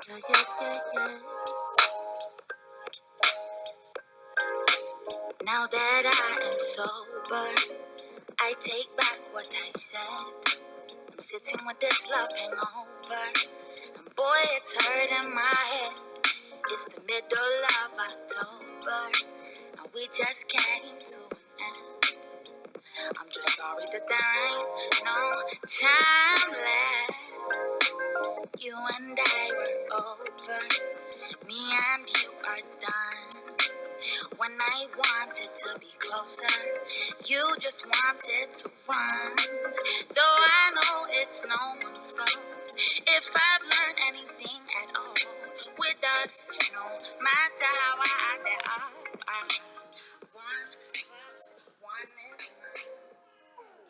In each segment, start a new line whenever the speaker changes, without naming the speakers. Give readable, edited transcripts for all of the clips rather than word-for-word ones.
Yeah, yeah, yeah, yeah. Now that I am sober, I take back what I said. I'm sitting with this love hangover, and boy, it's hurting my head. It's the middle of October, and we just came to an end. I'm just sorry that there ain't no time left. You and I were over, me and you are done. When I wanted to be closer, you just wanted to run. Though I know it's no one's fault. If I've learned anything at all with us, no matter how I act, there are 1 + 1 is 9.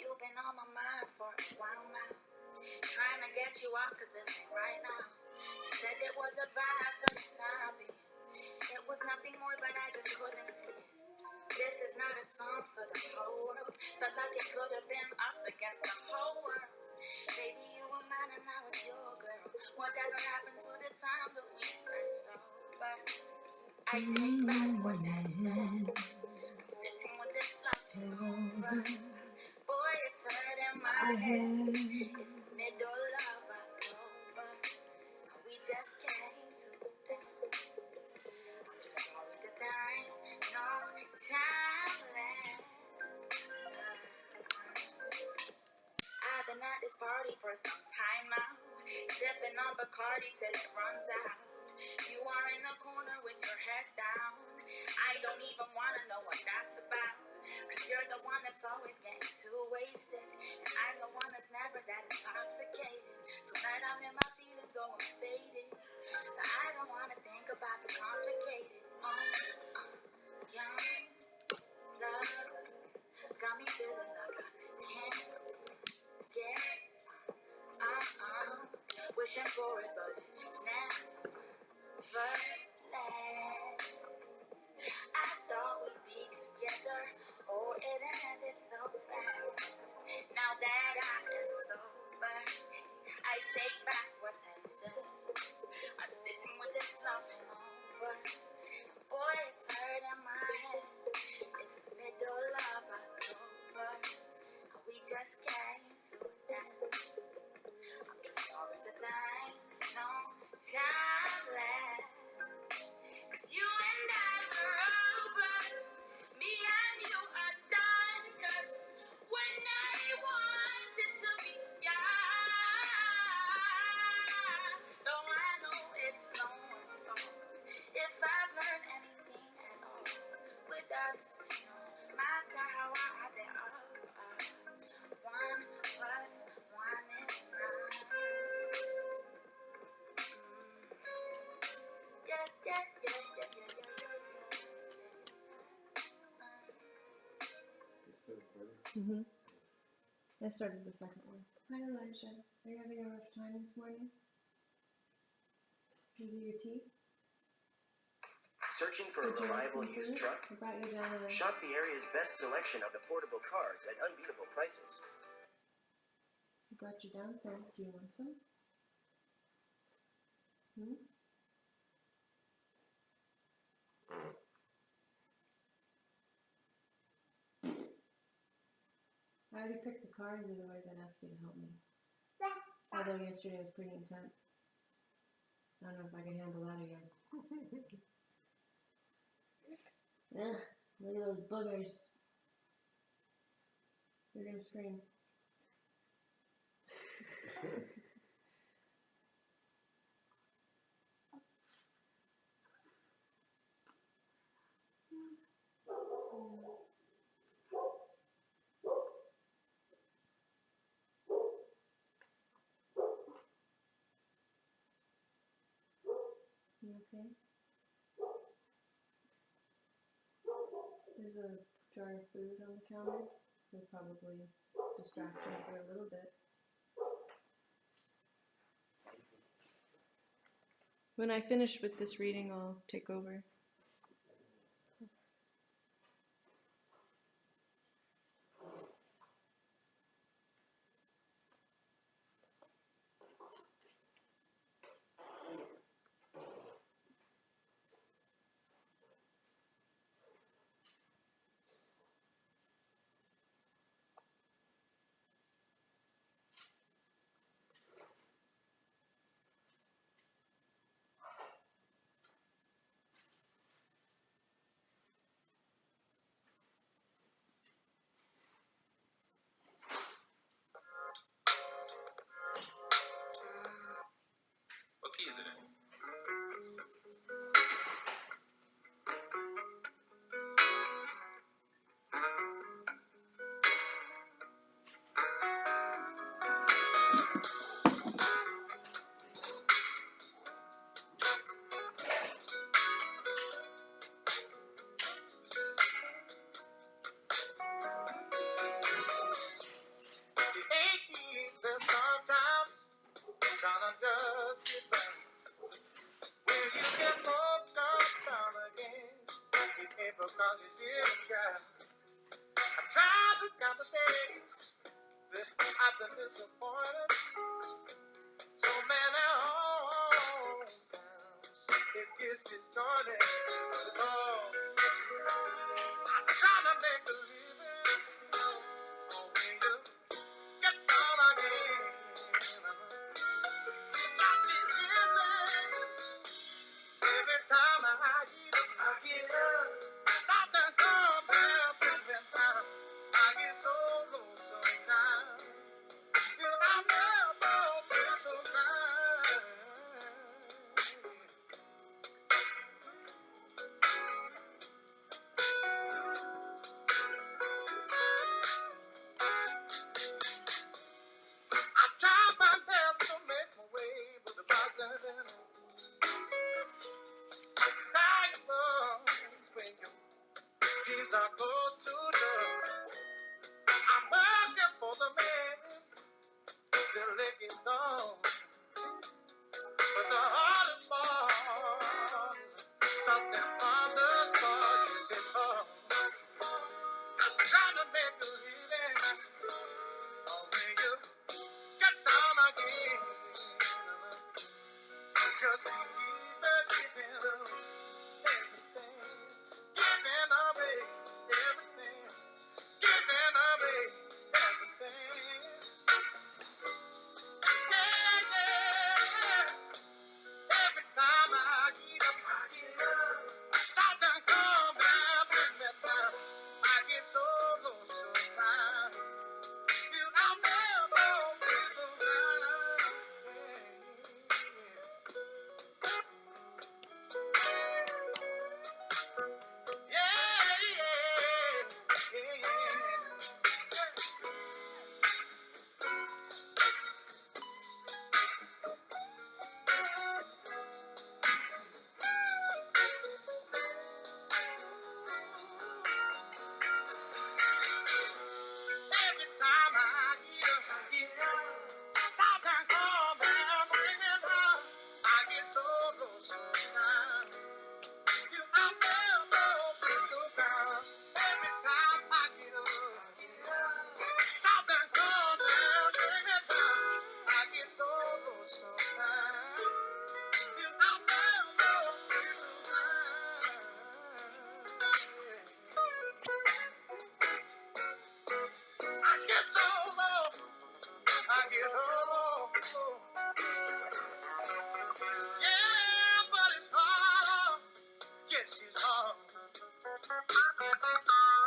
You've been on my mind for a while now. Trying to get you off, cause this ain't right now. You said it was a vibe for the time being. It was nothing more, but I just couldn't see it. This is not a song for the whole world. Felt like it could have been us against the whole world. Baby, you were mine and I was your girl. Whatever happened to the time that we spent sober? I take back what I said. I'm sitting with this love hangover. Boy, it's hurting my head. It's the middle of October, and we just came to end. I'm just sorry that there ain't no time left. I've been at this party for some time now, sipping on Bacardi till it runs out. You are in the corner with your head down. I don't even wanna know what that's about. Cause you're the one that's always getting too wasted, and I'm the one that's never that intoxicated. Tonight I'm in my feelings, so I'm faded. But I don't wanna think about the complicated. Young love got me feeling like I can't get wishing for it, but it's never lasts. I thought we'd be together. Oh, it ended so fast. Now that I am sober, I take back what I said. I'm sitting with this loving over. Boy, it's hurting my head. It's the middle of October, and we just came to an end. I'm just sorry that there ain't no time left. Cause you and I were over. Me and you are done. Cause when I wanted to be young, though I know it's no one's fault. If I've learned anything at all with us, no matter how I there are 1 + 1 is 9. Yeah, yeah, yeah, yeah, yeah, yeah, yeah.
Mm-hmm. I started the second one. Hi, Elijah. Are you having a rough time this morning? Losing your teeth?
Searching for a reliable used truck?
I brought you down
Shop the area's best selection of affordable cars at unbeatable prices.
I brought you down some. Do you want some? I already picked the cards, otherwise I'd ask you to help me. Although yesterday was pretty intense. I don't know if I can handle that again. Ugh, look at those boogers. You're gonna scream. You okay? There's a jar of food on the counter. We'll probably distract him for a little bit. When I finish with this reading, I'll take over.
ain't easy sometimes trying to just get back. When you get broke down again, it ain't because you didn't try. I tried to count the days that I've been disappointed. So many times it gets distorted. So I'm trying to make a living. Oh, when you get down again, just get living. Every time I get up, something comes and brings me down. I get so low sometimes. Feel I've never been so blind. I try my best to make my way, but the process is swinging. Dreams are close to done. I'm working for the man till it gets gone. But the hardest part is something from the start. Yes, it's hard. I'm trying to make a living. Oh, when you get down again, just keep giving up everything, giving away everything, giving away everything. Yeah, yeah. Every time I get up, something comes and brings me down. I get so low sometimes. Feel I'll never be the right. Yeah, yeah, yeah. Every time I get up, something comes and brings me down. I get so low sometimes. You I'll never be the ground. Every time I get up, something comes and brings me down. I get so low sometimes. You I'll never be the ground. I get so low. I get so low. Yeah, but it's hard. Yes, it's hard.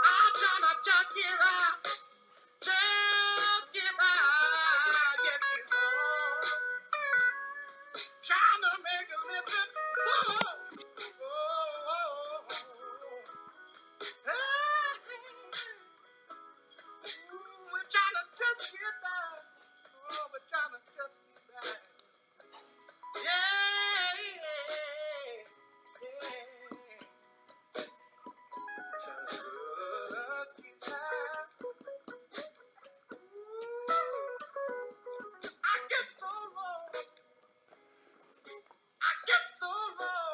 I'm trying to just get out. Just get by. Yes, it's hard. Trying to make a living. Whoa. Oh. We're trying to just get by. Oh, we're trying to just get by. Yeah. Just get by. I get so low. I get so low.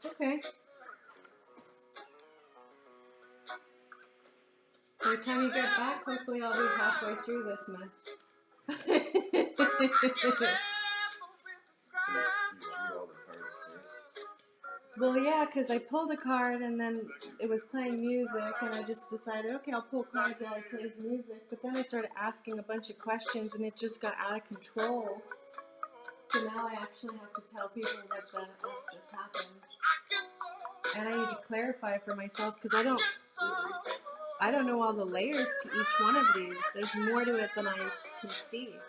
Okay. By the time you get back, hopefully I'll be halfway through this mess. Well, yeah, because I pulled a card and then it was playing music, and I just decided, okay, I'll pull cards while it plays music. But then I started asking a bunch of questions, and it just got out of control. So now I actually have to tell people that what just happened. And I need to clarify for myself, because I don't know all the layers to each one of these. There's more to it than I can see.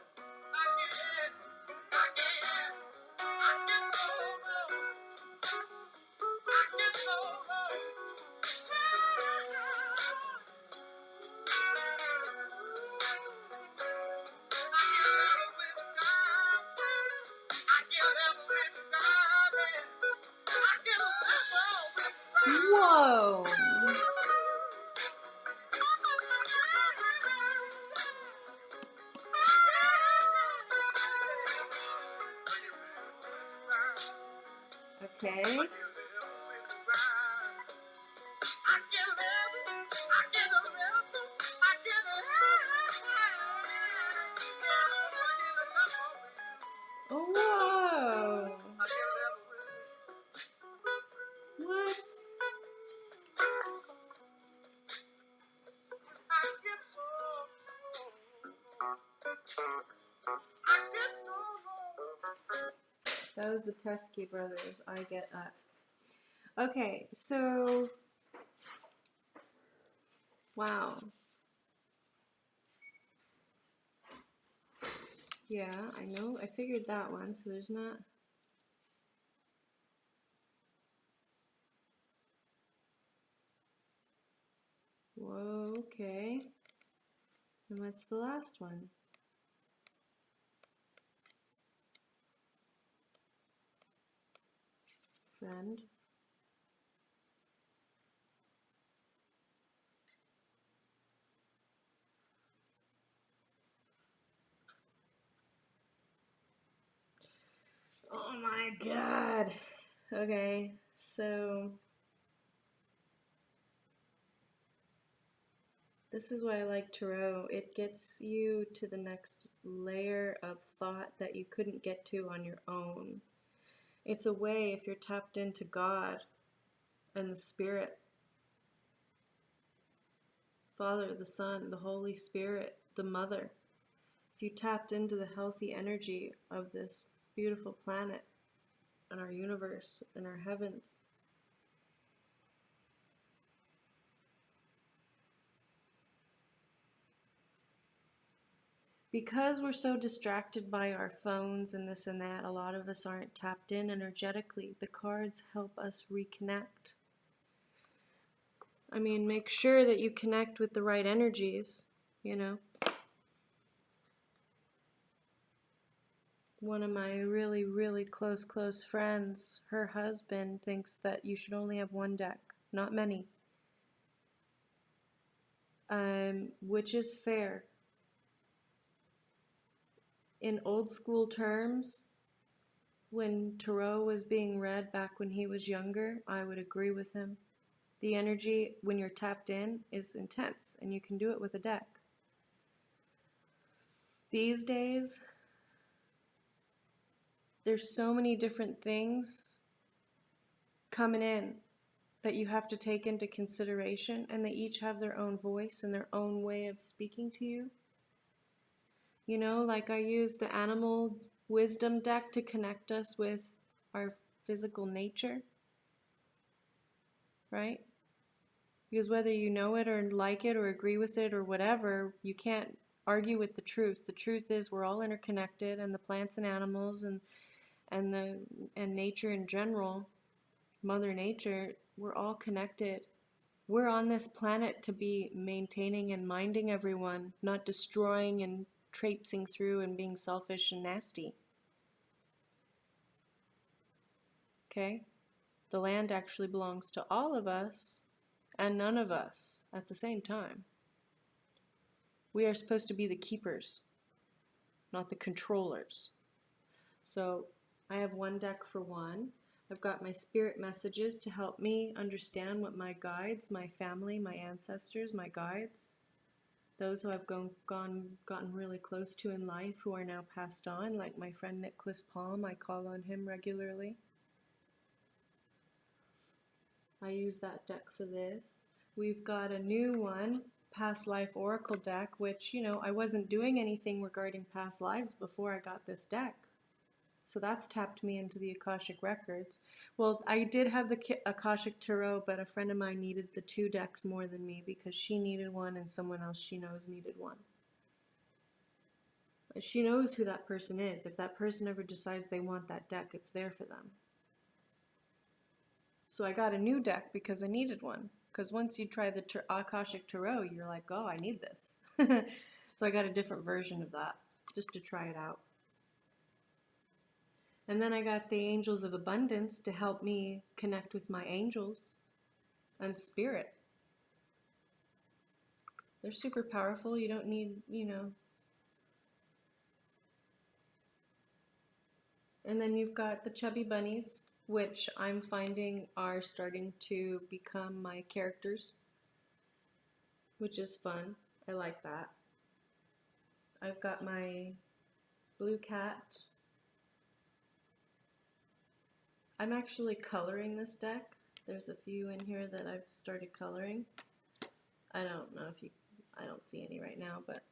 Okay. Oh, whoa. What? That was the Teskey Brothers, I Get Up. Okay, so, wow. Yeah, I know, I figured that one, so there's not... Whoa, okay. And what's the last one? Friend. Oh my god. Okay, so this is why I like Tarot. It gets you to the next layer of thought that you couldn't get to on your own. It's a way, if you're tapped into God and the Spirit, Father, the Son, the Holy Spirit, the Mother, if you tapped into the healthy energy of this beautiful planet and our universe and our heavens, because we're so distracted by our phones and this and that, a lot of us aren't tapped in energetically. The cards help us reconnect. I mean, make sure that you connect with the right energies, you know. One of my really, really close friends, her husband thinks that you should only have one deck, not many. Which is fair. In old school terms, when Tarot was being read back when he was younger, I would agree with him. The energy, when you're tapped in, is intense, and you can do it with a deck. These days, there's so many different things coming in that you have to take into consideration, and they each have their own voice and their own way of speaking to you. You know, like I use the animal wisdom deck to connect us with our physical nature, right? Because whether you know it or like it or agree with it or whatever, you can't argue with the truth. The truth is we're all interconnected, and the plants and animals and nature in general, Mother Nature, we're all connected. We're on this planet to be maintaining and minding everyone, not destroying and traipsing through and being selfish and nasty. Okay? The land actually belongs to all of us and none of us at the same time. We are supposed to be the keepers, not the controllers. So I have one deck for one. I've got my spirit messages to help me understand what my guides, my family, my ancestors, my guides, those who I've gotten really close to in life who are now passed on, like my friend Nicholas Palm. I call on him regularly. I use that deck for this. We've got a new one, Past Life Oracle deck, which, you know, I wasn't doing anything regarding past lives before I got this deck. So that's tapped me into the Akashic Records. Well, I did have the Akashic Tarot, but a friend of mine needed the two decks more than me because she needed one and someone else she knows needed one. She knows who that person is. If that person ever decides they want that deck, it's there for them. So I got a new deck because I needed one. Because once you try the Akashic Tarot, you're like, oh, I need this. So I got a different version of that just to try it out. And then I got the Angels of Abundance to help me connect with my angels and spirit. They're super powerful. You don't need, you know. And then you've got the Chubby Bunnies which I'm finding are starting to become my characters, which is fun. I like that. I've got my blue cat. I'm actually coloring this deck. There's a few in here that I've started coloring. I don't know if you, I don't see any right now, but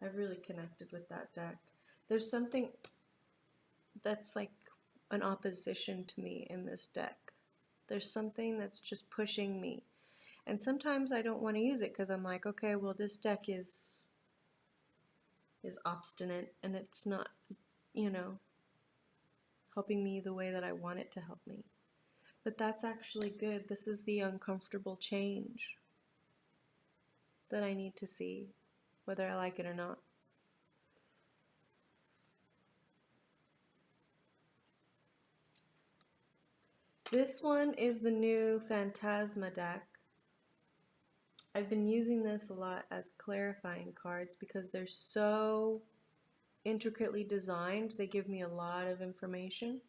I've really connected with that deck. There's something that's like an opposition to me in this deck. There's something that's just pushing me. And sometimes I don't want to use it because I'm like, okay, well, this deck is obstinate and it's not, you know, helping me the way that I want it to help me. But that's actually good. This is the uncomfortable change that I need to see, whether I like it or not. This one is the new Phantasma deck. I've been using this a lot as clarifying cards because they're so intricately designed. They give me a lot of information.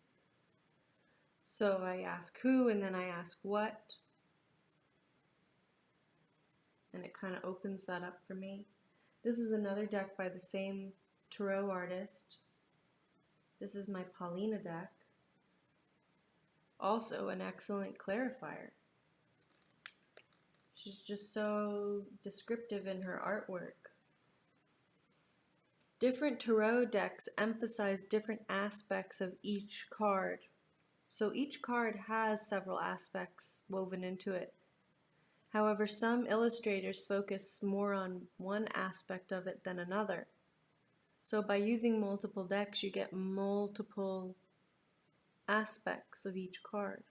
So I ask who and then I ask what. And it kind of opens that up for me. This is another deck by the same tarot artist. This is my Paulina deck. Also an excellent clarifier. She's just so descriptive in her artwork. Different tarot decks emphasize different aspects of each card. So each card has several aspects woven into it. However, some illustrators focus more on one aspect of it than another. So by using multiple decks, you get multiple aspects of each card.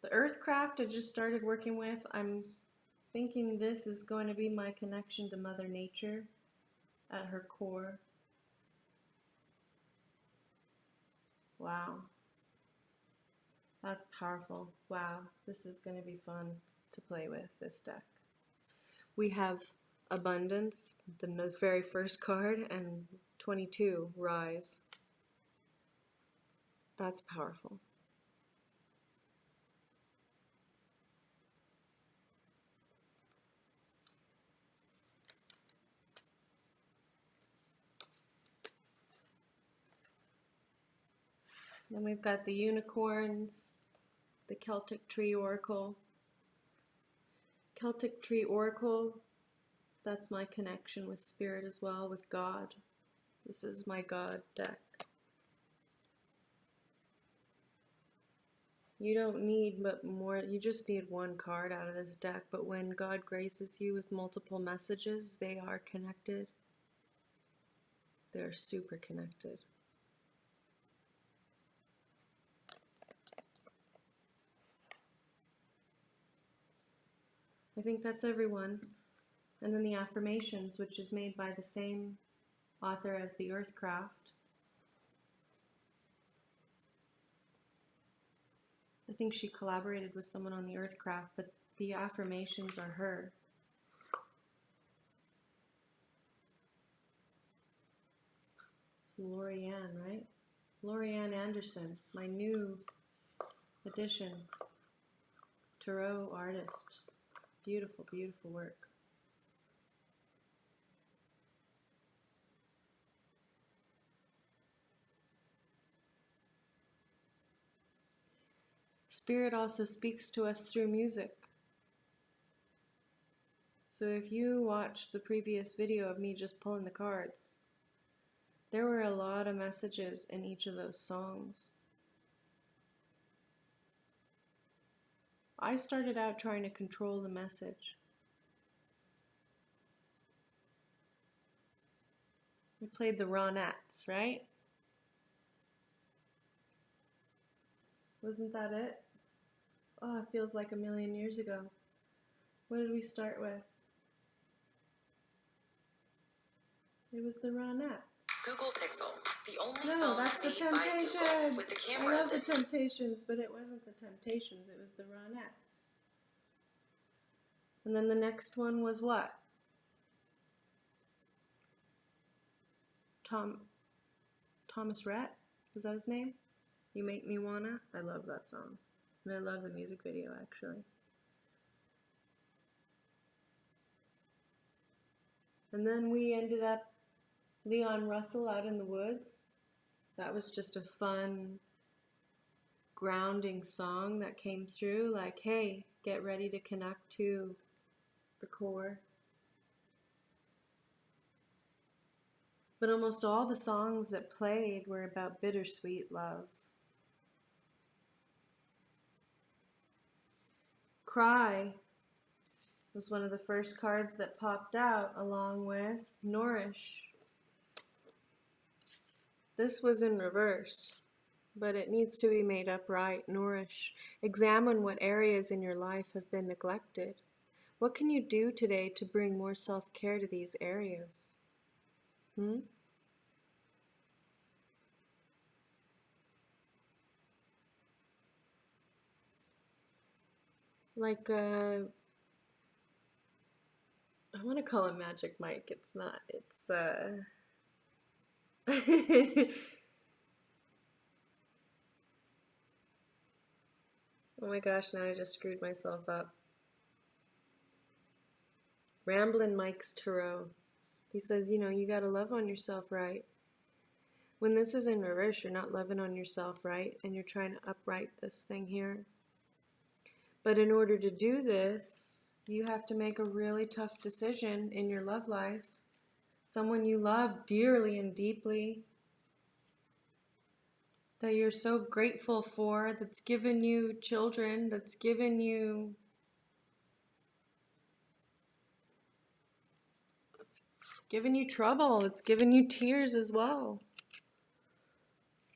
The Earthcraft I just started working with, I'm thinking this is going to be my connection to Mother Nature at her core. Wow. That's powerful. Wow, this is going to be fun to play with, this deck. We have Abundance, the very first card, and 22, Rise. That's powerful. Then we've got the Unicorns, the Celtic Tree Oracle. Celtic Tree Oracle, that's my connection with Spirit as well, with God. This is my God deck. You don't need but more, you just need one card out of this deck, but when God graces you with multiple messages, they are connected. They're super connected. I think that's everyone. And then the Affirmations, which is made by the same author as the Earthcraft. I think she collaborated with someone on the Earthcraft, but the Affirmations are her. It's Lorianne, right? Lorianne Anderson, my new addition. Tarot artist. Beautiful, beautiful work. Spirit also speaks to us through music. So if you watched the previous video of me just pulling the cards, there were a lot of messages in each of those songs. I started out trying to control the message. We played the Ronettes, right? Wasn't that it? Oh, it feels like a million years ago. What did we start with? It was the Ronettes.
Google Pixel, the only
No,
phone
that's the
made by Google
Temptations.
with the
I
camera
love the
that's
Temptations, but it wasn't the Temptations. It was the Ronettes. And then the next one was what? Thomas Rhett, is that his name? You Make Me Wanna. I love that song. And I love the music video, actually. And then we ended up Leon Russell Out in the Woods. That was just a fun, grounding song that came through, like, hey, get ready to connect to the core. But almost all the songs that played were about bittersweet love. Cry was one of the first cards that popped out, along with Nourish. This was in reverse, but it needs to be made up right. Nourish. Examine what areas in your life have been neglected. What can you do today to bring more self-care to these areas? Like, I want to call him Magic Mike. It's not. It's, oh my gosh, now I just screwed myself up. Ramblin' Mike's Tarot. He says, you gotta love on yourself right. When this is in reverse, you're not loving on yourself right, and you're trying to upright this thing here. But in order to do this, you have to make a really tough decision in your love life. Someone you love dearly and deeply, that you're so grateful for, that's given you children, that's given you trouble, it's given you tears as well.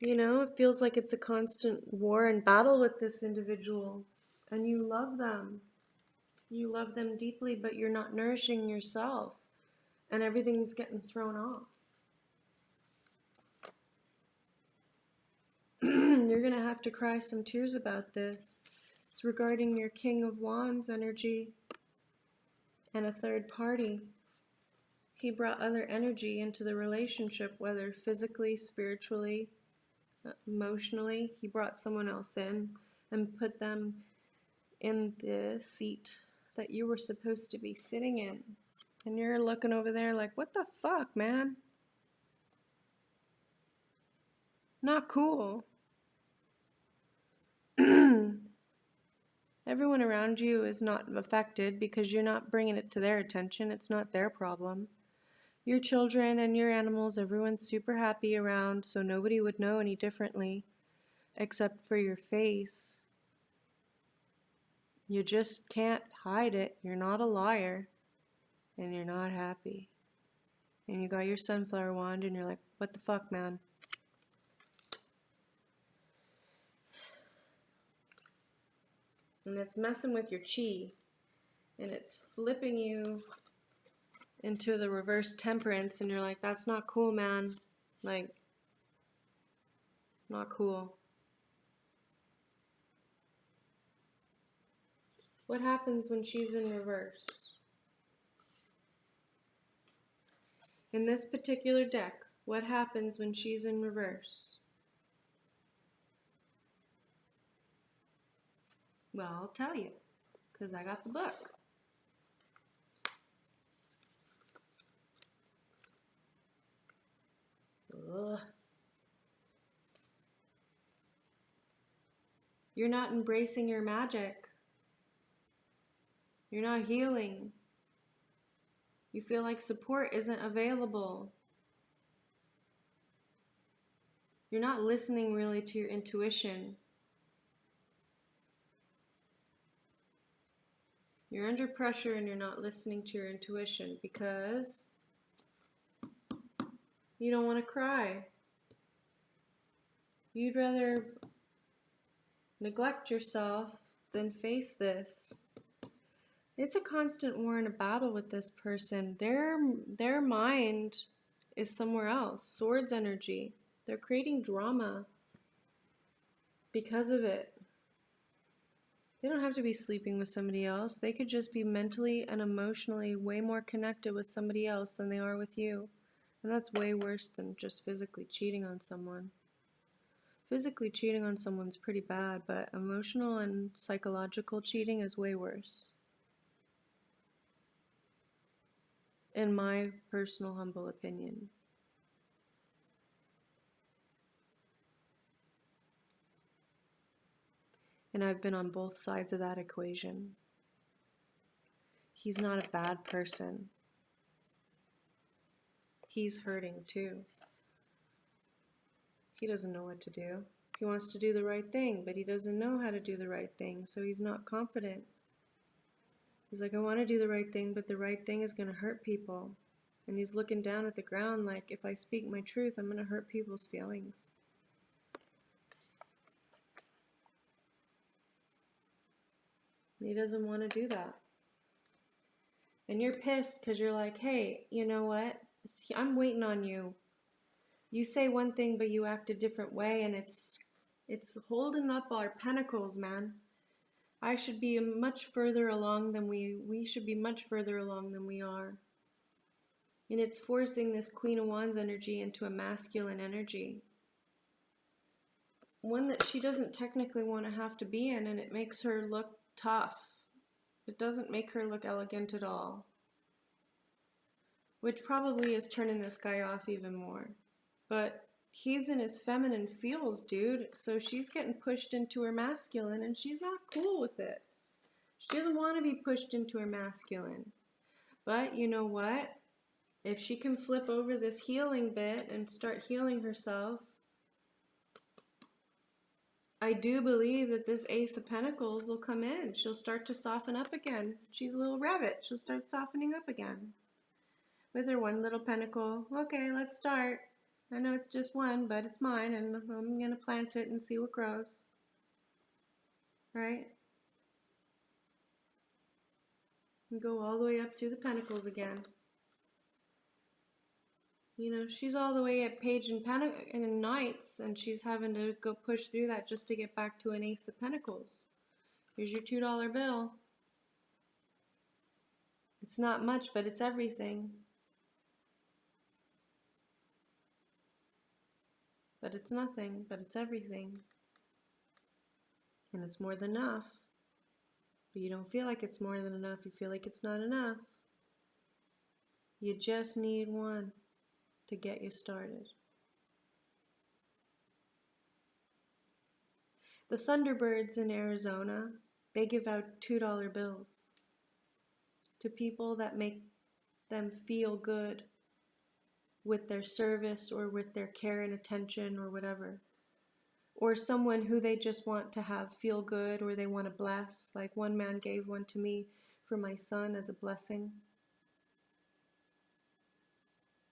It feels like it's a constant war and battle with this individual, and you love them. You love them deeply, but you're not nourishing yourself, and everything's getting thrown off. You're going to have to cry some tears about this. It's regarding your King of Wands energy and a third party. He brought other energy into the relationship, whether physically, spiritually, emotionally. He brought someone else in and put them in the seat that you were supposed to be sitting in. And you're looking over there like, what the fuck, man? Not cool. Everyone around you is not affected because you're not bringing it to their attention. It's not their problem. Your children and your animals, everyone's super happy around, so nobody would know any differently except for your face. You just can't hide it. You're not a liar, and you're not happy. And you got your sunflower wand, and you're like, what the fuck, man? And it's messing with your chi, and it's flipping you into the reverse temperance, and you're like, that's not cool, man. Like, not cool. What happens when she's in reverse? In this particular deck, what happens when she's in reverse? Well, I'll tell you, because I got the book. Ugh. You're not embracing your magic. You're not healing. You feel like support isn't available. You're not listening really to your intuition. You're under pressure and you're not listening to your intuition because you don't want to cry. You'd rather neglect yourself than face this. It's a constant war and a battle with this person. Their mind is somewhere else. Swords energy. They're creating drama because of it. They don't have to be sleeping with somebody else. They could just be mentally and emotionally way more connected with somebody else than they are with you. And that's way worse than just physically cheating on someone. Physically cheating on someone's pretty bad, but emotional and psychological cheating is way worse. In my personal humble opinion. And I've been on both sides of that equation. He's not a bad person. He's hurting too. He doesn't know what to do. He wants to do the right thing, but he doesn't know how to do the right thing, so he's not confident. He's like, I want to do the right thing, but the right thing is going to hurt people. And he's looking down at the ground like, if I speak my truth, I'm going to hurt people's feelings. And he doesn't want to do that. And you're pissed because you're like, hey, you know what? I'm waiting on you. You say one thing, but you act a different way, and it's holding up our pentacles, man. I should be much further along than we should be much further along than we are. And it's forcing this Queen of Wands energy into a masculine energy. One that she doesn't technically want to have to be in, and it makes her look tough. It doesn't make her look elegant at all. Which probably is turning this guy off even more. But he's in his feminine feels, dude. So she's getting pushed into her masculine, and she's not cool with it. She doesn't want to be pushed into her masculine. But you know what? If she can flip over this healing bit and start healing herself, I do believe that this Ace of Pentacles will come in. She'll start to soften up again. She's a little rabbit. She'll start softening up again. With her one little pentacle. Okay, let's start. I know it's just one, but it's mine, and I'm going to plant it and see what grows. Right? And go all the way up through the pentacles again. You know, she's all the way at Page and Knights, and she's having to go push through that just to get back to an Ace of Pentacles. Here's your $2 bill. It's not much, but it's everything. But it's nothing, but it's everything. And it's more than enough. But you don't feel like it's more than enough. You feel like it's not enough. You just need one to get you started. The Thunderbirds in Arizona, they give out $2 bills to people that make them feel good with their service or with their care and attention or whatever. Or someone who they just want to have feel good or they want to bless. Like one man gave one to me for my son as a blessing.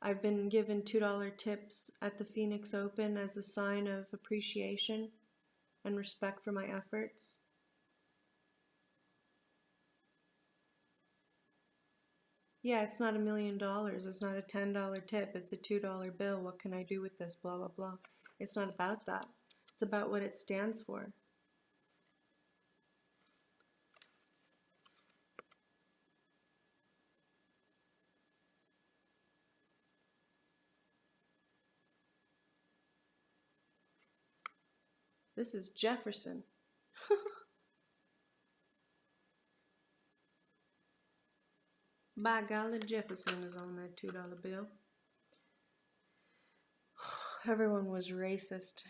I've been given $2 tips at the Phoenix Open as a sign of appreciation and respect for my efforts. Yeah, it's not $1 million. It's not a $10 tip. It's a $2 bill. What can I do with this? Blah, blah, blah. It's not about that. It's about what it stands for. This is Jefferson. By golly, Jefferson is on that $2 bill. Everyone was racist.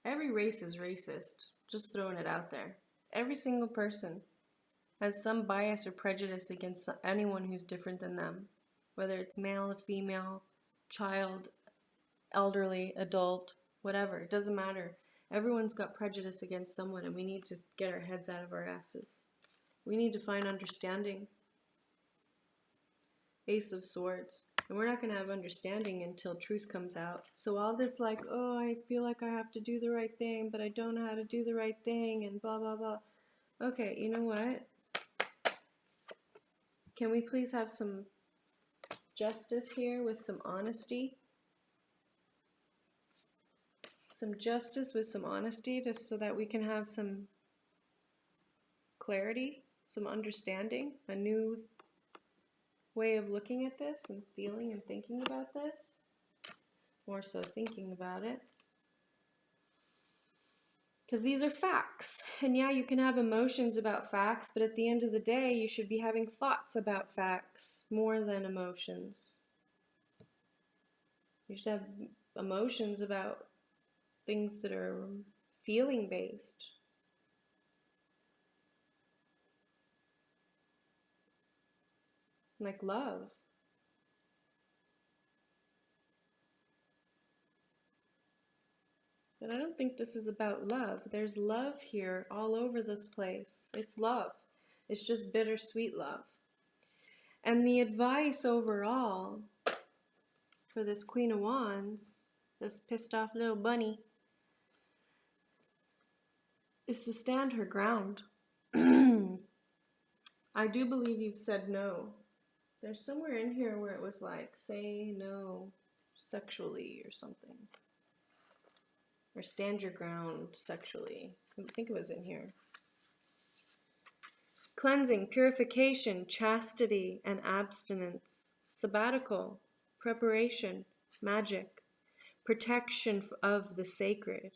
Every race is racist. Just throwing it out there. Every single person has some bias or prejudice against anyone who's different than them. Whether it's male, female, child, elderly, adult, whatever. It doesn't matter. Everyone's got prejudice against someone, and we need to get our heads out of our asses. We need to find understanding. Ace of Swords. And we're not going to have understanding until truth comes out. So all this like, oh, I feel like I have to do the right thing, but I don't know how to do the right thing, and blah, blah, blah. Okay, you know what? Can we please have some justice here with some honesty? Some justice with some honesty, just so that we can have some clarity, some understanding, a new way of looking at this and feeling and thinking about this. More so thinking about it. Because these are facts. And yeah, you can have emotions about facts, but at the end of the day, you should be having thoughts about facts more than emotions. You should have emotions about things that are feeling based. Like love. But I don't think this is about love. There's love here all over this place. It's love. It's just bittersweet love. And the advice overall for this Queen of Wands, this pissed off little bunny, is to stand her ground. I do believe you've said no. There's somewhere in here where it was like, say no sexually or something. Or stand your ground sexually. I think it was in here. Cleansing, purification, chastity, and abstinence. Sabbatical, preparation, magic, protection of the sacred,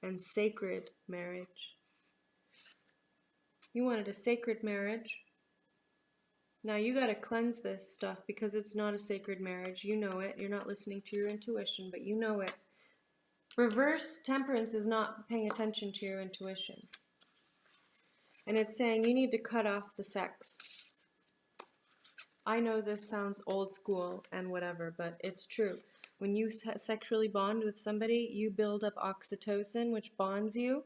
and sacred marriage. You wanted a sacred marriage. Now you got to cleanse this stuff because it's not a sacred marriage. You know it. You're not listening to your intuition, but you know it. Reverse temperance is not paying attention to your intuition. And it's saying you need to cut off the sex. I know this sounds old school and whatever, but it's true. When you sexually bond with somebody, you build up oxytocin, which bonds you.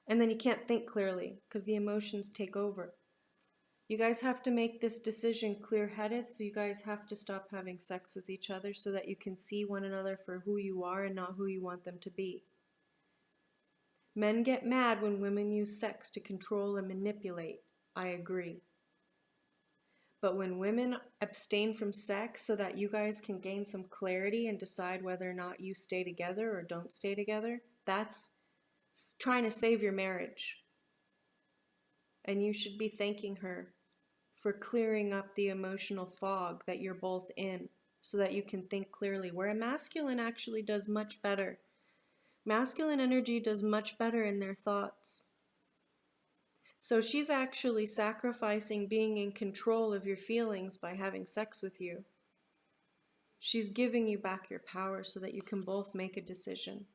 And then you can't think clearly because the emotions take over. You guys have to make this decision clear-headed, so you guys have to stop having sex with each other so that you can see one another for who you are and not who you want them to be. Men get mad when women use sex to control and manipulate. I agree. But when women abstain from sex so that you guys can gain some clarity and decide whether or not you stay together or don't stay together, that's trying to save your marriage. And you should be thanking her for clearing up the emotional fog that you're both in so that you can think clearly, where a masculine actually does much better. Masculine energy does much better in their thoughts. So she's actually sacrificing being in control of your feelings by having sex with you. She's giving you back your power so that you can both make a decision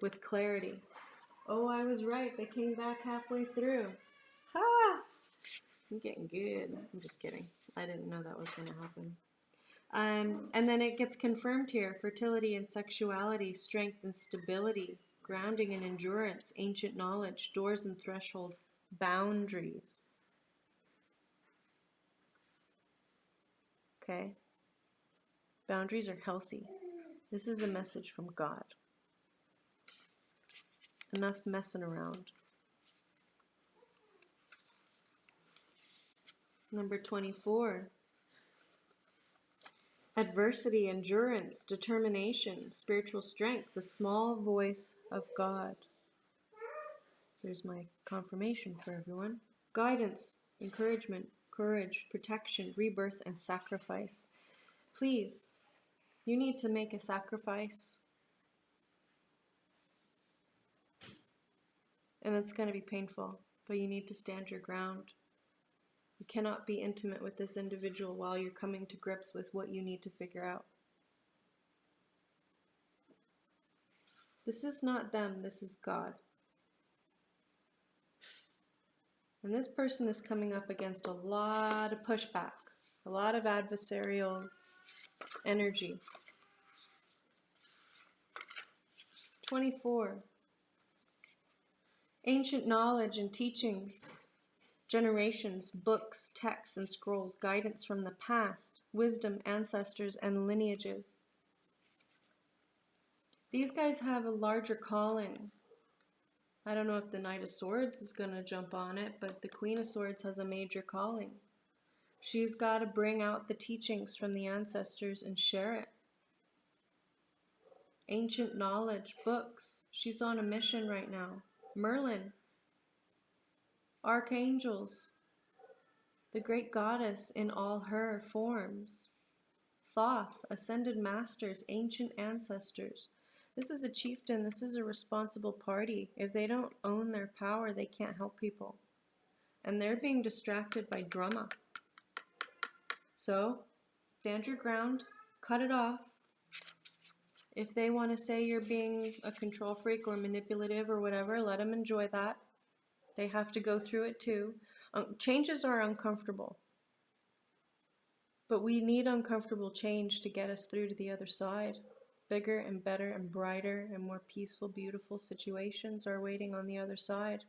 with clarity. Oh, I was right. They came back halfway through. Ha! I'm getting good. I'm just kidding. I didn't know that was going to happen. And then it gets confirmed here. Fertility and sexuality, strength and stability, grounding and endurance, ancient knowledge, doors and thresholds, boundaries. Okay? Boundaries are healthy. This is a message from God. Enough messing around. Number 24. Adversity, endurance, determination, spiritual strength, the small voice of God. There's my confirmation for everyone. Guidance, encouragement, courage, protection, rebirth, and sacrifice. Please, you need to make a sacrifice. And it's going to be painful, but you need to stand your ground. You cannot be intimate with this individual while you're coming to grips with what you need to figure out. This is not them, this is God. And this person is coming up against a lot of pushback, a lot of adversarial energy. 24. Ancient knowledge and teachings. Generations, books, texts, and scrolls, guidance from the past, wisdom, ancestors, and lineages. These guys have a larger calling. I don't know if the Knight of Swords is going to jump on it, but the Queen of Swords has a major calling. She's got to bring out the teachings from the ancestors and share it. Ancient knowledge, books. She's on a mission right now. Merlin. Archangels. the great goddess in all her forms. Thoth, ascended masters, ancient ancestors. This is a chieftain, this is a responsible party. If they don't own their power, they can't help people. And they're being distracted by drama. So, stand your ground, cut it off. If they want to say you're being a control freak or manipulative or whatever, let them enjoy that. They have to go through it too. Changes are uncomfortable. But we need uncomfortable change to get us through to the other side. Bigger and better and brighter and more peaceful, beautiful situations are waiting on the other side.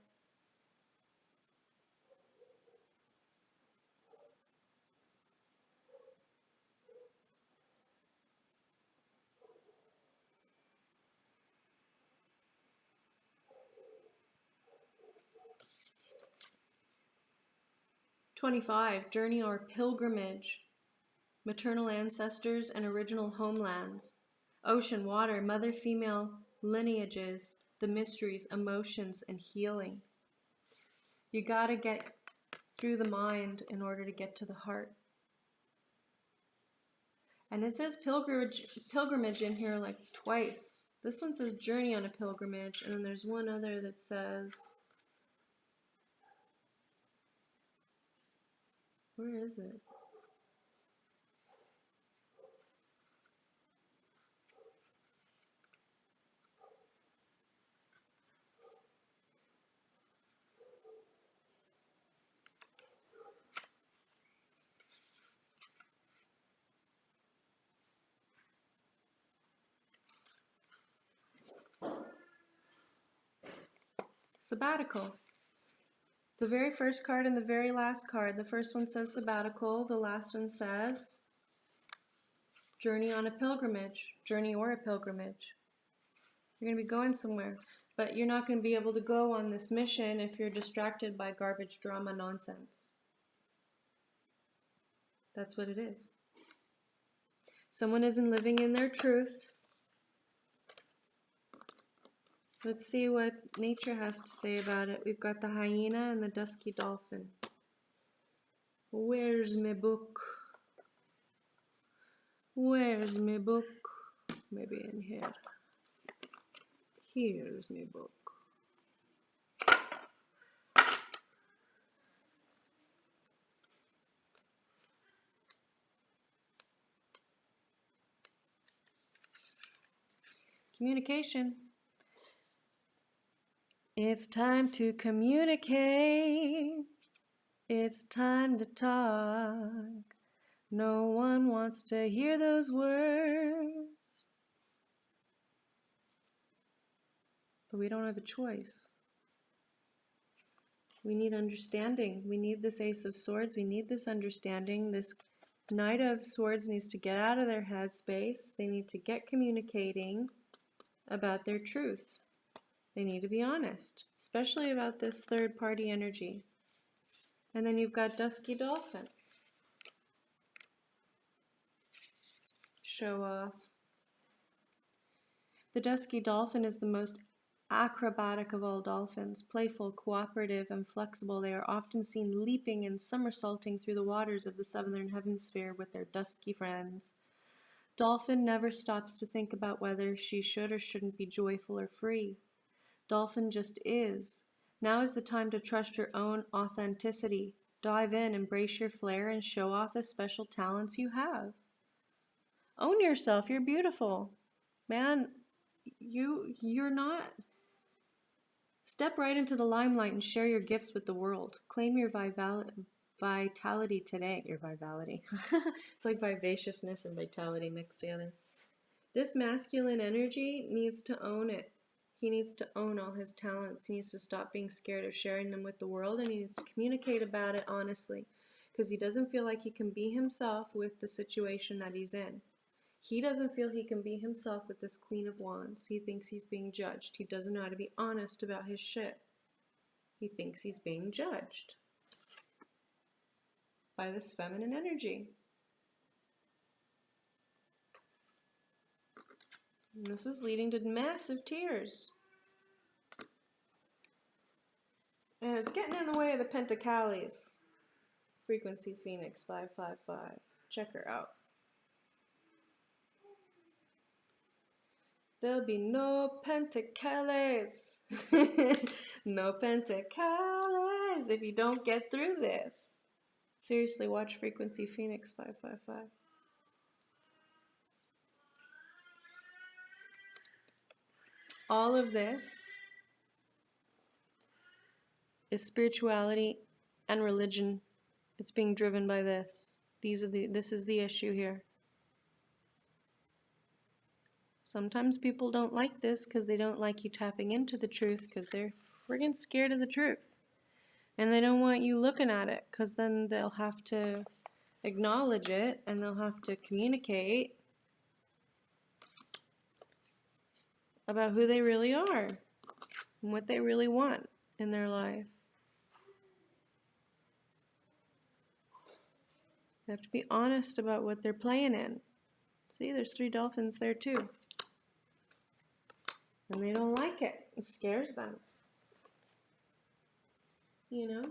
"25. Journey or pilgrimage. Maternal ancestors and original homelands. Ocean, water, mother, female lineages, the mysteries, emotions, and healing." You gotta get through the mind in order to get to the heart. And it says pilgrimage in here like twice. This one says journey on a pilgrimage, and then there's one other that says, where is it? Sabbatical. The very first card and the very last card. The first one says sabbatical. The last one says journey on a pilgrimage. Journey or a pilgrimage. You're going to be going somewhere. But you're not going to be able to go on this mission if you're distracted by garbage, drama, nonsense. That's what it is. Someone isn't living in their truth. Let's see what nature has to say about it. We've got the hyena and the dusky dolphin. Where's my book? Where's my book? Maybe in here. Here's my book. Communication. It's time to communicate. It's time to talk. No one wants to hear those words. But we don't have a choice. We need understanding. We need this Ace of Swords. We need this understanding. This Knight of Swords needs to get out of their headspace. They need to get communicating about their truth. They need to be honest, especially about this third party energy. And then you've got Dusky Dolphin. Show off. The Dusky Dolphin is the most acrobatic of all dolphins. Playful, cooperative, and flexible, they are often seen leaping and somersaulting through the waters of the southern hemisphere with their dusky friends. Dolphin never stops to think about whether she should or shouldn't be joyful or free. Dolphin just is. Now is the time to trust your own authenticity. Dive in, embrace your flair, and show off the special talents you have. Own yourself. You're beautiful. Man, you're not. Step right into the limelight and share your gifts with the world. Claim your vitality today. Your vitality. It's like vivaciousness and vitality mixed together. This masculine energy needs to own it. He needs to own all his talents. He needs to stop being scared of sharing them with the world, and he needs to communicate about it honestly, because he doesn't feel like he can be himself with the situation that he's in. He doesn't feel he can be himself with this Queen of Wands. He thinks he's being judged. He doesn't know how to be honest about his shit. He thinks he's being judged by this feminine energy. And this is leading to massive tears. And it's getting in the way of the Pentacallis. Frequency Phoenix 555. Check her out. There'll be no pentacles. No pentacles if you don't get through this. Seriously, watch Frequency Phoenix 555. All of this is spirituality and religion. It's being driven by this. This is the issue here. Sometimes people don't like this because they don't like you tapping into the truth because they're friggin' scared of the truth. And they don't want you looking at it because then they'll have to acknowledge it and they'll have to communicate about who they really are and what they really want in their life. They have to be honest about what they're playing in. See, there's 3 dolphins there too. And they don't like it. It scares them. You know?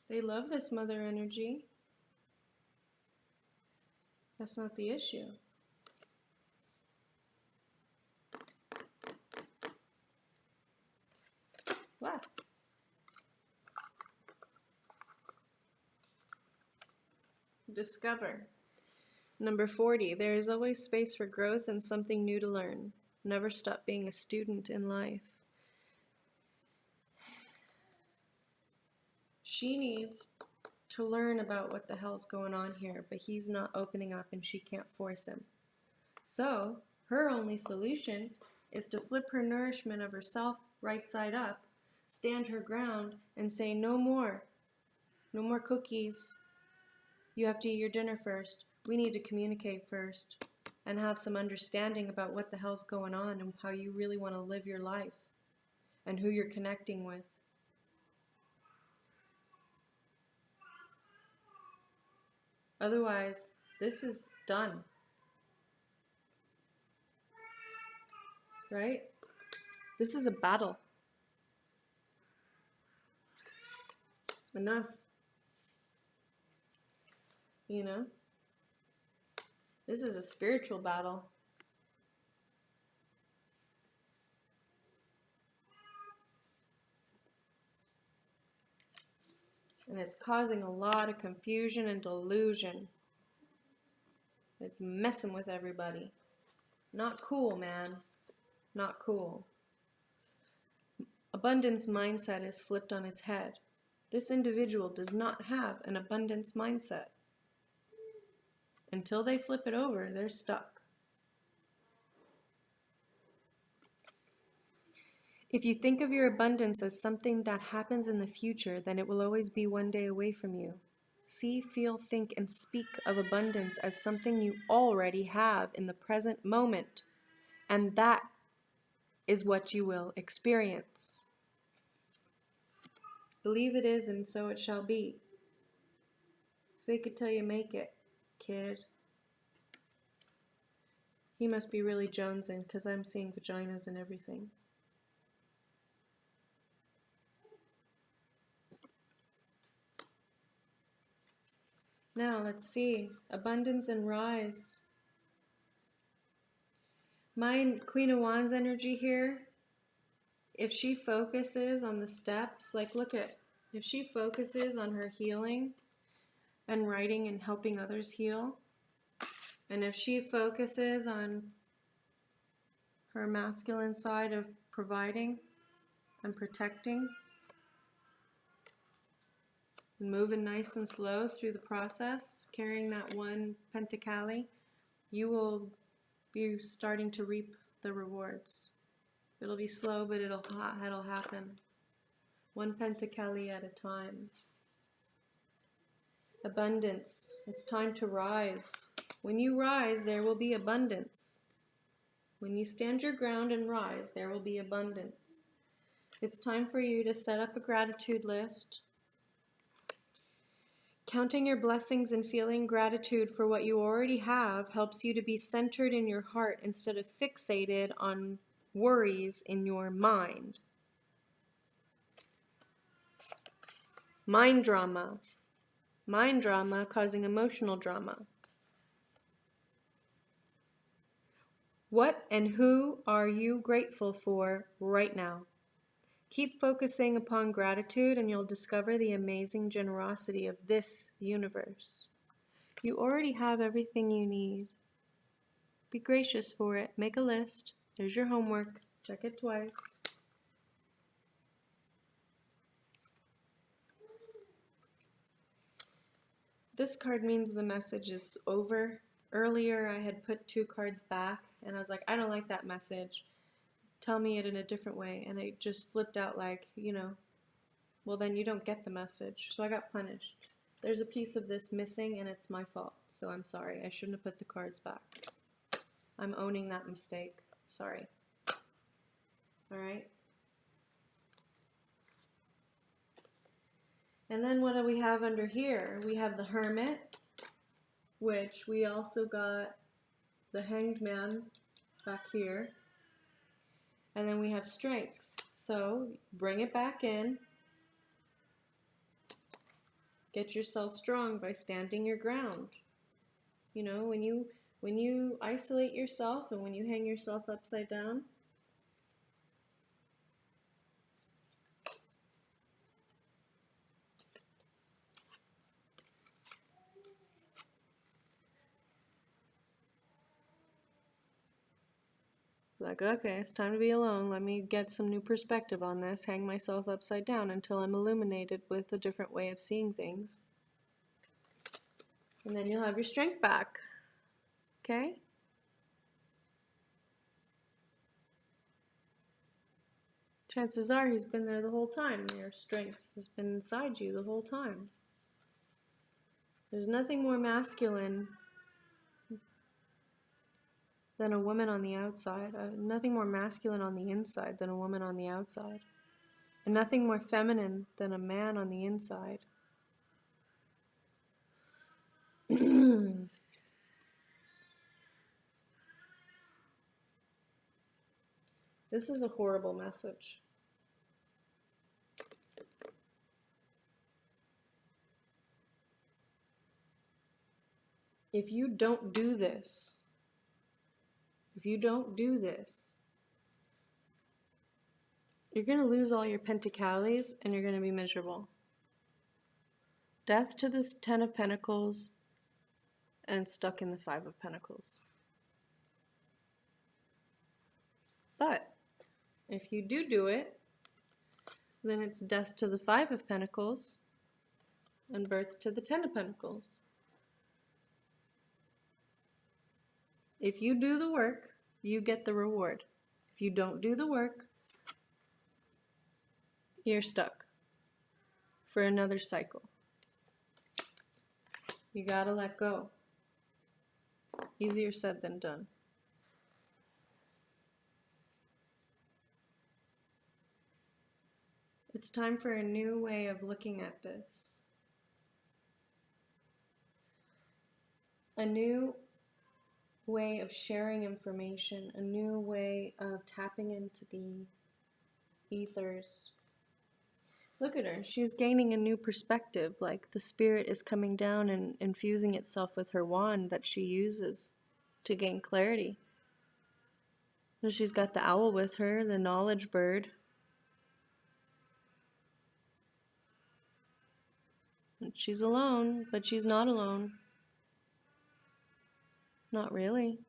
They love this mother energy. That's not the issue. What? Discover. Number 40. There is always space for growth and something new to learn. Never stop being a student in life. She needs to learn about what the hell's going on here, but he's not opening up and she can't force him. So, her only solution is to flip her nourishment of herself right side up, stand her ground, and say, no more. No more cookies. You have to eat your dinner first. We need to communicate first and have some understanding about what the hell's going on and how you really want to live your life and who you're connecting with. Otherwise, this is done. Right? This is a battle. Enough. You know? This is a spiritual battle. And it's causing a lot of confusion and delusion. It's messing with everybody. Not cool, man. Not cool. Abundance mindset is flipped on its head. This individual does not have an abundance mindset. Until they flip it over, they're stuck. If you think of your abundance as something that happens in the future, then it will always be one day away from you. See, feel, think, and speak of abundance as something you already have in the present moment. And that is what you will experience. Believe it is, and so it shall be. Fake it till you make it, kid. He must be really jonesing, because I'm seeing vaginas and everything. Now, let's see. Abundance and rise. My Queen of Wands energy here, if she focuses on the steps, like look at, if she focuses on her healing and writing and helping others heal, and if she focuses on her masculine side of providing and protecting, and moving nice and slow through the process, carrying that 1 Pentacali, you will be starting to reap the rewards. It'll be slow, but it'll happen. 1 Pentacali at a time. Abundance. It's time to rise. When you rise, there will be abundance. When you stand your ground and rise, there will be abundance. It's time for you to set up a gratitude list. Counting your blessings and feeling gratitude for what you already have helps you to be centered in your heart instead of fixated on worries in your mind. Mind drama. Mind drama causing emotional drama. What and who are you grateful for right now? Keep focusing upon gratitude and you'll discover the amazing generosity of this universe. You already have everything you need. Be gracious for it. Make a list. There's your homework. Check it twice. This card means the message is over. Earlier I had put 2 cards back and I was like, I don't like that message. Tell me it in a different way. And it just flipped out like, well then you don't get the message. So I got punished. There's a piece of this missing and it's my fault. So I'm sorry. I shouldn't have put the cards back. I'm owning that mistake. Sorry. Alright? And then what do we have under here? We have the Hermit, which we also got the Hanged Man back here. And then we have Strength. So bring it back in. Get yourself strong by standing your ground. When you isolate yourself and when you hang yourself upside down, like, okay, it's time to be alone. Let me get some new perspective on this. Hang myself upside down until I'm illuminated with a different way of seeing things. And then you'll have your strength back. Okay? Chances are he's been there the whole time. Your strength has been inside you the whole time. There's nothing more masculine than a woman on the outside. Nothing more masculine on the inside than a woman on the outside. And nothing more feminine than a man on the inside. This is a horrible message. If you don't do this, you're going to lose all your pentacales and you're going to be miserable. Death to this 10 of Pentacles and stuck in the 5 of Pentacles. But if you do it, then it's death to the 5 of Pentacles and birth to the 10 of Pentacles. If you do the work, you get the reward. If you don't do the work, you're stuck for another cycle. You gotta let go. Easier said than done. It's time for a new way of looking at this. A new way of sharing information, a new way of tapping into the ethers. Look at her. She's gaining a new perspective, like the spirit is coming down and infusing itself with her wand that she uses to gain clarity. And she's got the owl with her, the knowledge bird. And she's alone, but she's not alone. Not really.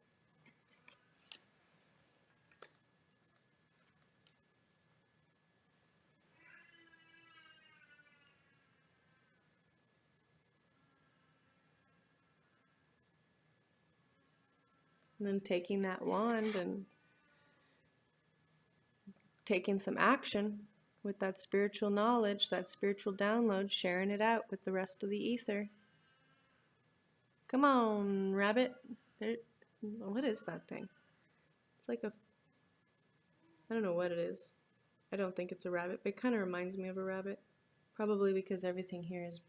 And then taking that wand and taking some action with that spiritual knowledge, that spiritual download, sharing it out with the rest of the ether. Come on, rabbit. What is that thing? It's like I don't know what it is. I don't think it's a rabbit, but it kind of reminds me of a rabbit. Probably because everything here is...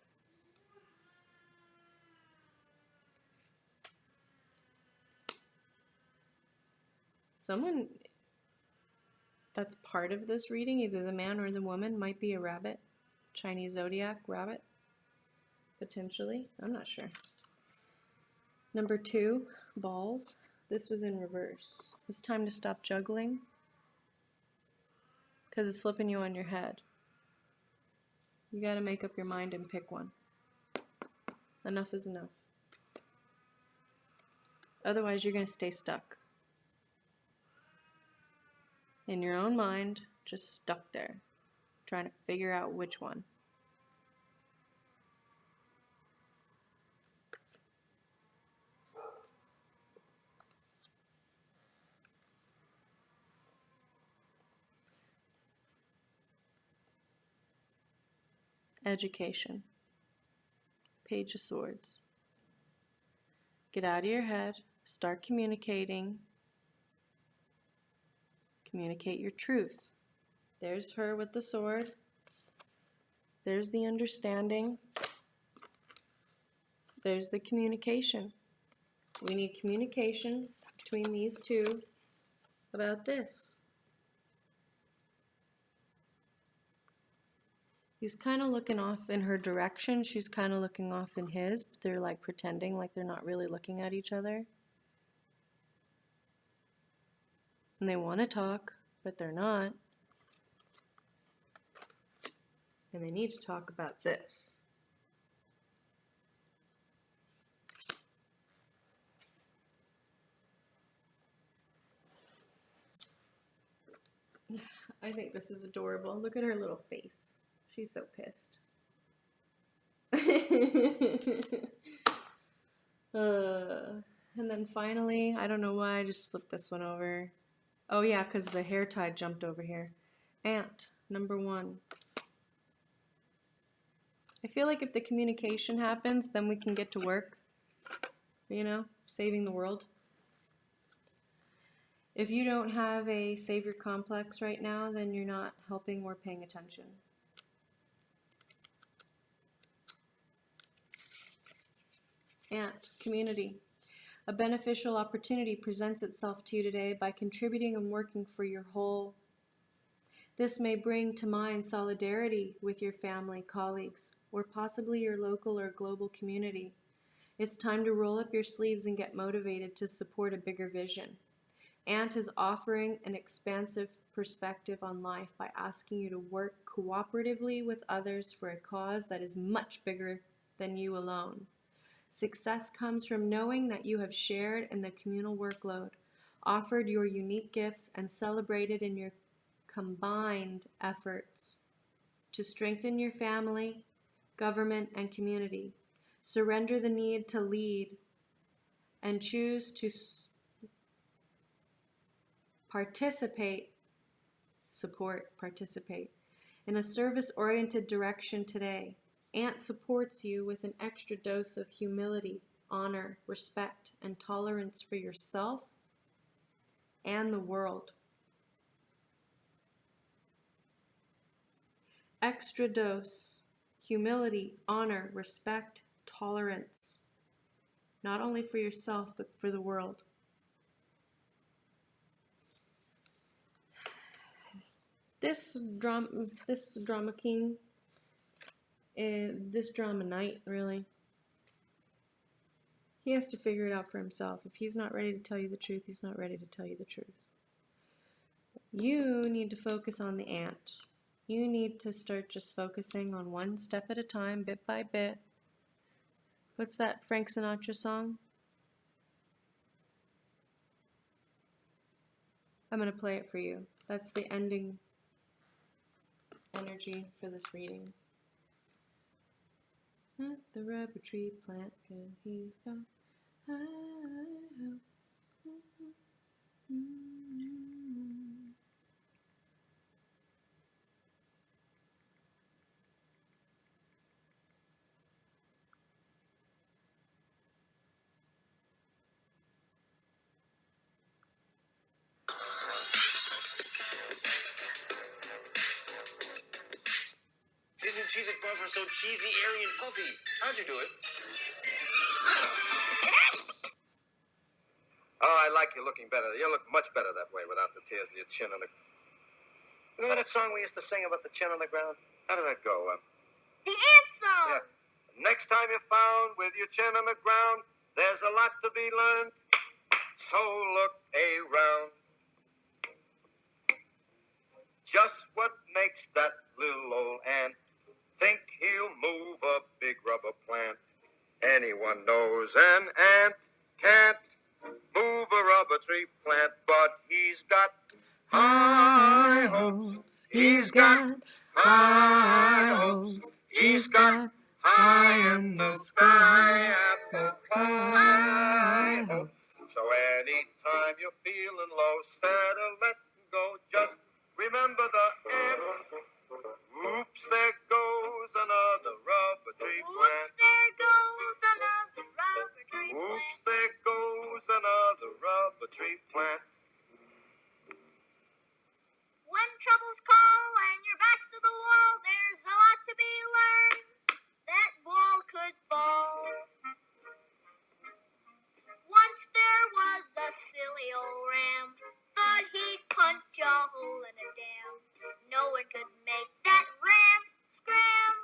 Someone that's part of this reading, either the man or the woman, might be a rabbit. Chinese zodiac rabbit. potentially. I'm not sure. Number 2, balls. This was in reverse. It's time to stop juggling because it's flipping you on your head. You got to make up your mind and pick one. Enough is enough. Otherwise, you're going to stay stuck in your own mind, just stuck there, trying to figure out which one. Education. Page of Swords. Get out of your head. Start communicating. Communicate your truth. There's her with the sword. There's the understanding. There's the communication. We need communication between these two about this. He's kind of looking off in her direction. She's kind of looking off in his, but they're like pretending like they're not really looking at each other. And they want to talk, but they're not. And they need to talk about this. I think this is adorable. Look at her little face. She's so pissed. And then finally, I don't know why I just flipped this one over. Oh yeah, because the hair tie jumped over here. Ant, number 1. I feel like if the communication happens, then we can get to work. You know, saving the world. If you don't have a savior complex right now, then you're not helping or paying attention. Ant, community. A beneficial opportunity presents itself to you today by contributing and working for your whole. This may bring to mind solidarity with your family, colleagues, or possibly your local or global community. It's time to roll up your sleeves and get motivated to support a bigger vision. Ant is offering an expansive perspective on life by asking you to work cooperatively with others for a cause that is much bigger than you alone. Success comes from knowing that you have shared in the communal workload, offered your unique gifts, and celebrated in your combined efforts to strengthen your family, government, and community. Surrender the need to lead and choose to participate in a service-oriented direction today. Ant supports you with an extra dose of humility, honor, respect, and tolerance for yourself and the world. Extra dose, humility, honor, respect, tolerance, not only for yourself, but for the world. This drama king, this drama knight, really, he has to figure it out for himself. If he's not ready to tell you the truth, he's not ready to tell you the truth. You need to focus on the ant. You need to start just focusing on one step at a time, bit by bit. What's that Frank Sinatra song? I'm going to play it for you. That's the ending energy for this reading. At the rubber tree plant, and he's got high hopes.
These new Cheez-It Puffs are so cheesy, airy, and puffy. How'd you do it?
Oh, I like you looking better. You look much better that way without the tears in your chin on the... Remember that song we used to sing about the chin on the ground? How did that go?
The ant song!
Yeah. Next time you're found with your chin on the ground, there's a lot to be learned, so look around. Just what makes that little old ant think he'll move a big rubber plant? Anyone knows an ant can't move a rubber tree plant, but he's got high hopes.
He's got high hopes. He's got high in the sky apple pie hopes.
So anytime you're feeling low, instead of letting go, just remember the ant. Oops, there goes another rubber tree plant.
Oops, there goes another rubber tree
Oops,
plant.
there goes another rubber tree plant.
When troubles call and your back's to the wall, there's a lot to be learned. That wall could fall. Once there was a silly old ram, thought he'd punch a hole in a dam. No one could make that ram scram.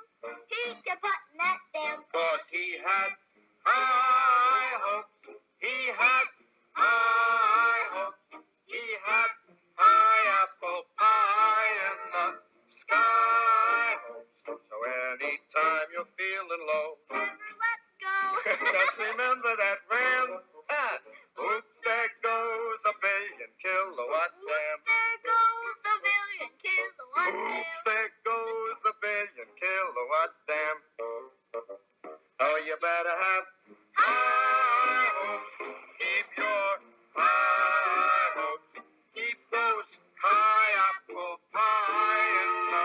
He kept putting that damn.
Cause he had high hopes. He had high hopes. He had high apple pie in the sky hopes. So anytime you're feeling low,
Never let go.
just remember that ram. Oops, there goes a billion kilowatt ram.
Oops, there goes the billion kilowatt
Oops,
dam.
there goes a billion kilowatt dam. Oh, you better have high hopes. Keep your high hopes. Keep those high apple pie in the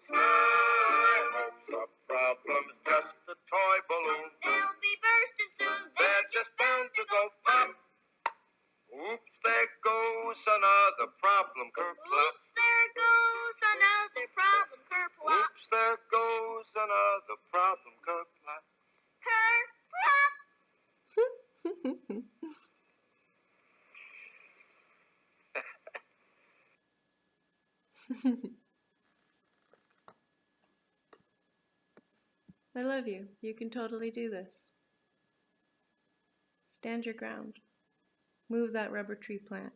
sky hopes. The problem's just a toy balloon.
They'll be bursting soon.
They're just bound to go pop. Oops, there goes another problem kerplop.
Oops, there goes another problem kerplop.
Oops, there goes another problem kerplop.
Kerplop.
I love you. You can totally do this. Stand your ground. Move that rubber tree plant.